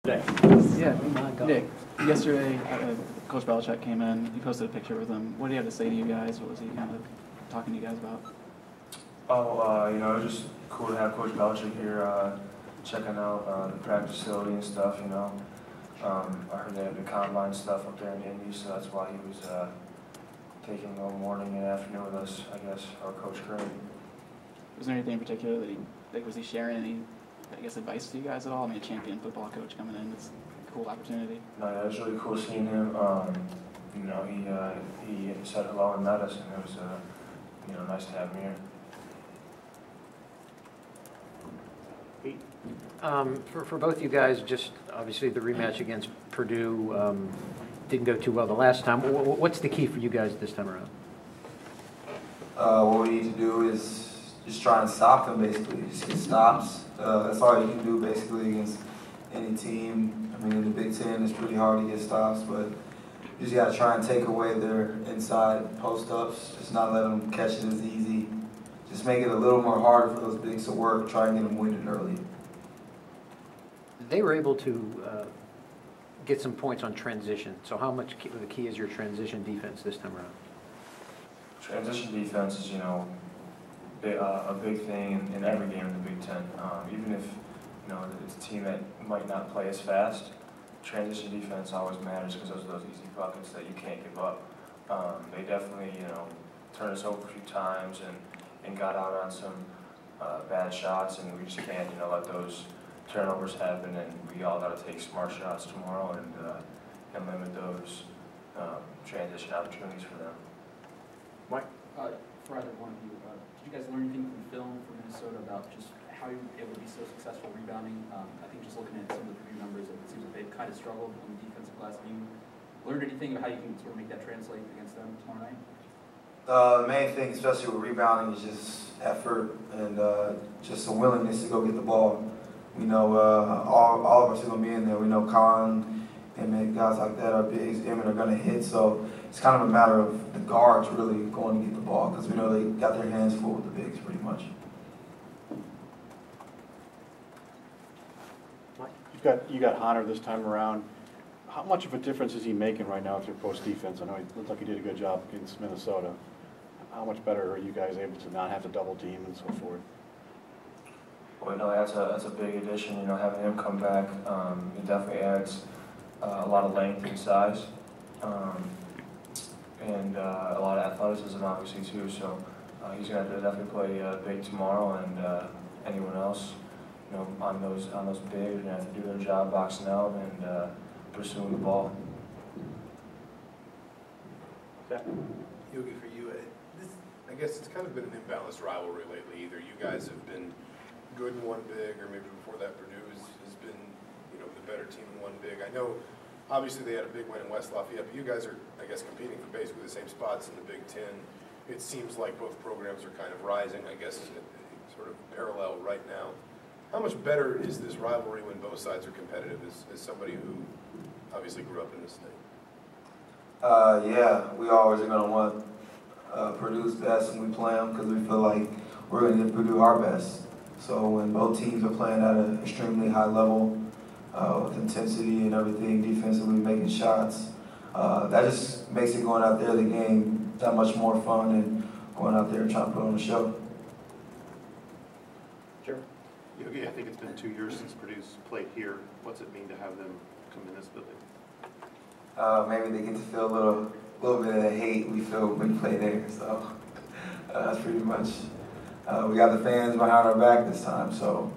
Yeah, Nick, yesterday Coach Belichick came in, he posted a picture with him. What did he have to say to you guys? What was he kind of talking to you guys about? You know, it was just cool to have Coach Belichick here checking out the practice facility and stuff, you know. I heard they had the combine stuff up there in Indy, so that's why he was taking a morning and afternoon with us, I guess, our Coach Curry. Was there anything in particular that was he sharing any, I guess, advice to you guys at all? I mean, a champion football coach coming in, it's a cool opportunity. No, yeah, it was really cool seeing him. You know, he said hello and met us, and it was, you know, nice to have him here. For both you guys, just obviously the rematch against Purdue didn't go too well the last time. What's the key for you guys this time around? What we need to do is just try and stop them, basically. Just get stops. That's all you can do, basically, against any team. I mean, in the Big Ten, it's pretty hard to get stops, but you just got to try and take away their inside post-ups. Just not let them catch it as easy. Just make it a little more harder for those bigs to work. Try and get them winded early. They were able to get some points on transition. So how much the key is your transition defense this time around? Transition defense is, you know, a big thing in every game in the Big Ten. Even if, you know, it's a team that might not play as fast, transition defense always matters because those are those easy buckets that you can't give up. They definitely, you know, turned us over a few times and got out on some bad shots, and we just can't, you know, let those turnovers happen, and we all got to take smart shots tomorrow and limit those transition opportunities for them. Mike? For either one of you, did you guys learn anything from film from Minnesota about just how you were able to be so successful rebounding? I think just looking at some of the Purdue numbers, it seems like they've kind of struggled on the defensive glass. Have you learned anything about how you can sort of make that translate against them tomorrow night? The main thing, especially with rebounding, is just effort and just a willingness to go get the ball. We know all of us are going to be in there. We know Khan and guys like that are bigs, and are going to hit. So it's kind of a matter of the guards really going to get the ball because we know they got their hands full with the bigs pretty much. You got Hunter this time around. How much of a difference is he making right now with your post defense? I know he looked like he did a good job against Minnesota. How much better are you guys able to not have to double team and so forth? Well, no, that's a big addition. You know, having him come back, it definitely adds a lot of length and size, and a lot of athleticism, obviously too. So he's going to definitely play big tomorrow, and anyone else, you know, on those bigs are going to have to do their job boxing out and pursuing the ball. Yogi, for you, I guess it's kind of been an imbalanced rivalry lately. Either you guys have been good in one big, or maybe before that Purdue has been, you know, the better team in one big. I know, obviously they had a big win in West Lafayette, but you guys are, I guess, competing for basically the same spots in the Big Ten. It seems like both programs are kind of rising, I guess, sort of parallel right now. How much better is this rivalry when both sides are competitive as somebody who obviously grew up in this state? Yeah, we always are going to want Purdue's best when we play them because we feel like we're going to give Purdue our best. So when both teams are playing at an extremely high level with intensity and everything, defensively making shots, that just makes it going out there, the game, that much more fun and going out there and trying to put on a show. Sure. Yogi, I think it's been 2 years since Purdue's played here. What's it mean to have them come in this building? Maybe they get to feel a little bit of the hate we feel when we play there. So that's pretty much. We got the fans behind our back this time, so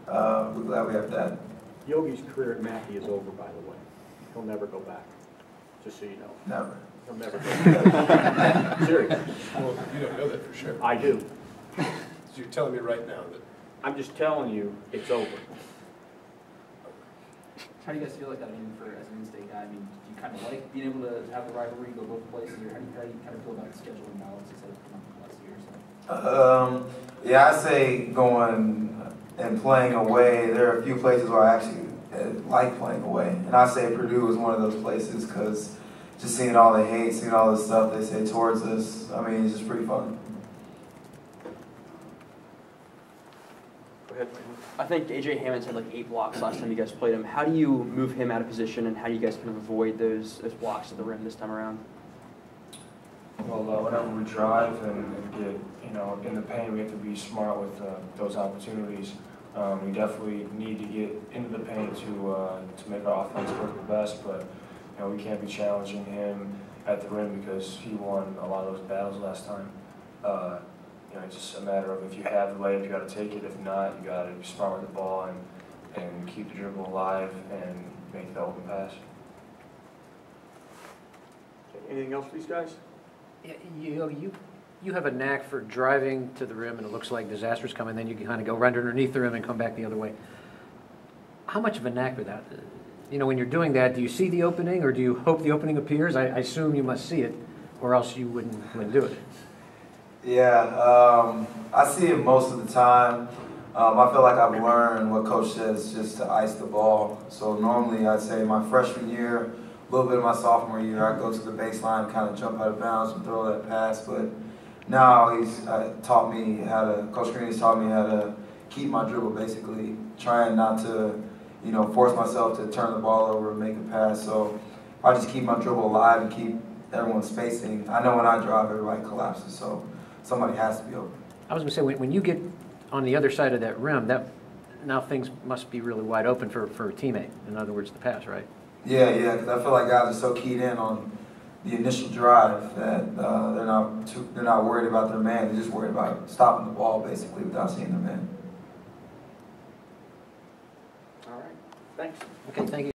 we're glad we have that. Yogi's career at Mackey is over, by the way. He'll never go back, just so you know. Never. He'll never go back. Seriously. Well, you don't know that for sure. I do. So you're telling me right now that... I'm just telling you, it's over. How do you guys feel like that? I mean, as an in-state guy, I mean, do you kind of like being able to have the rivalry go both places, or how do you kind of feel about the scheduling balance instead of last year or so? Yeah, I say going and playing away. There are a few places where I actually like playing away, and I say Purdue is one of those places because just seeing all the hate, seeing all the stuff they say towards us. I mean, it's just pretty fun. Go ahead. I think A.J. Hammonds had like 8 blocks last time you guys played him. How do you move him out of position, and how do you guys kind of avoid those blocks at the rim this time around? Well, whenever we drive and get, in the paint, we have to be smart with those opportunities. We definitely need to get into the paint to make our offense work the best, but we can't be challenging him at the rim because he won a lot of those battles last time. It's just a matter of if you have the layup, you got to take it. If not, you got to be smart with the ball and keep the dribble alive and make the open pass. Anything else for these guys? Yeah, you have a knack for driving to the rim, and it looks like disaster's coming, then you can kind of go right underneath the rim and come back the other way. How much of a knack for that? When you're doing that, do you see the opening, or do you hope the opening appears? I assume you must see it, or else you wouldn't do it. Yeah, I see it most of the time. I feel like I've learned what Coach says just to ice the ball. So normally I'd say my freshman year, a little bit of my sophomore year, I'd go to the baseline, kind of jump out of bounds and throw that pass. But now Coach Green has taught me how to keep my dribble, basically, trying not to, force myself to turn the ball over and make a pass. So if I just keep my dribble alive and keep everyone spacing, I know when I drive, everybody collapses. So somebody has to be open. I was going to say, when you get on the other side of that rim, now things must be really wide open for a teammate. In other words, the pass, right? Yeah, because I feel like guys are so keyed in on the initial drive that they're not worried about their man. They're just worried about stopping the ball, basically, without seeing their man. All right. Thanks. Okay, thank you.